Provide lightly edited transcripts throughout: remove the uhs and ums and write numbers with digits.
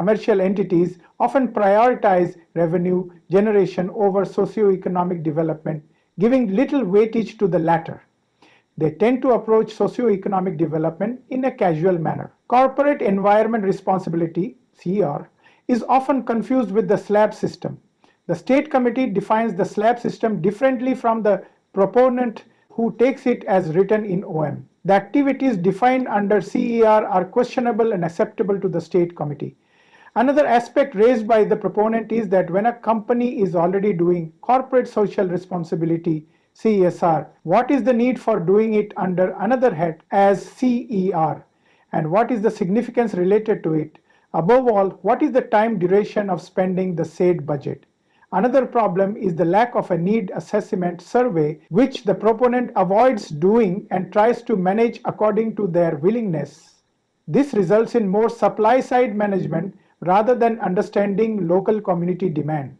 commercial entities often prioritize revenue generation over socio-economic development, giving little weightage to the latter. They tend to approach socio-economic development in a casual manner. Corporate environment responsibility, CER, is often confused with the slab system. The state committee defines the slab system differently from the proponent who takes it as written in OM. The activities defined under CER are questionable and acceptable to the state committee. Another aspect raised by the proponent is that when a company is already doing corporate social responsibility, CSR, what is the need for doing it under another head as CER? And what is the significance related to it? Above all, what is the time duration of spending the said budget? Another problem is the lack of a need assessment survey, which the proponent avoids doing and tries to manage according to their willingness. This results in more supply-side management rather than understanding local community demand.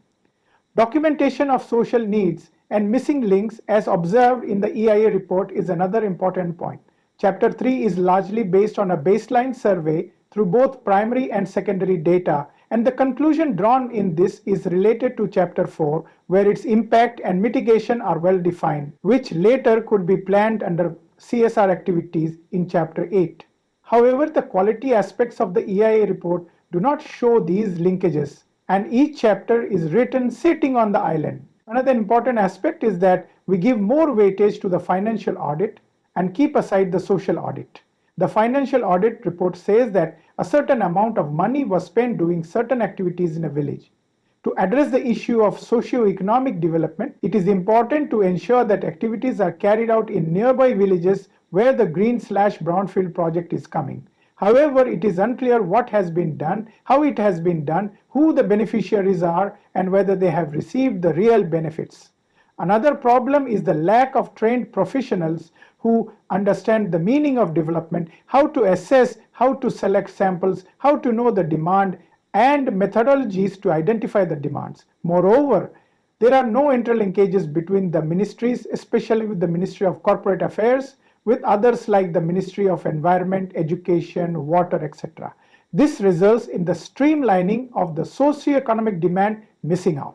Documentation of social needs and missing links as observed in the EIA report is another important point. Chapter 3 is largely based on a baseline survey through both primary and secondary data, and the conclusion drawn in this is related to Chapter 4, where its impact and mitigation are well defined, which later could be planned under CSR activities in Chapter 8. However, the quality aspects of the EIA report do not show these linkages, and each chapter is written sitting on the island. Another important aspect is that we give more weightage to the financial audit and keep aside the social audit. The financial audit report says that a certain amount of money was spent doing certain activities in a village. To address the issue of socio-economic development, it is important to ensure that activities are carried out in nearby villages where the green/brownfield project is coming. However, it is unclear what has been done, how it has been done, who the beneficiaries are, and whether they have received the real benefits. Another problem is the lack of trained professionals who understand the meaning of development, how to assess, how to select samples, how to know the demand, and methodologies to identify the demands. Moreover, there are no interlinkages between the ministries, especially with the Ministry of Corporate Affairs, with others like the Ministry of Environment, Education, Water, etc. This results in the streamlining of the socio-economic demand missing out.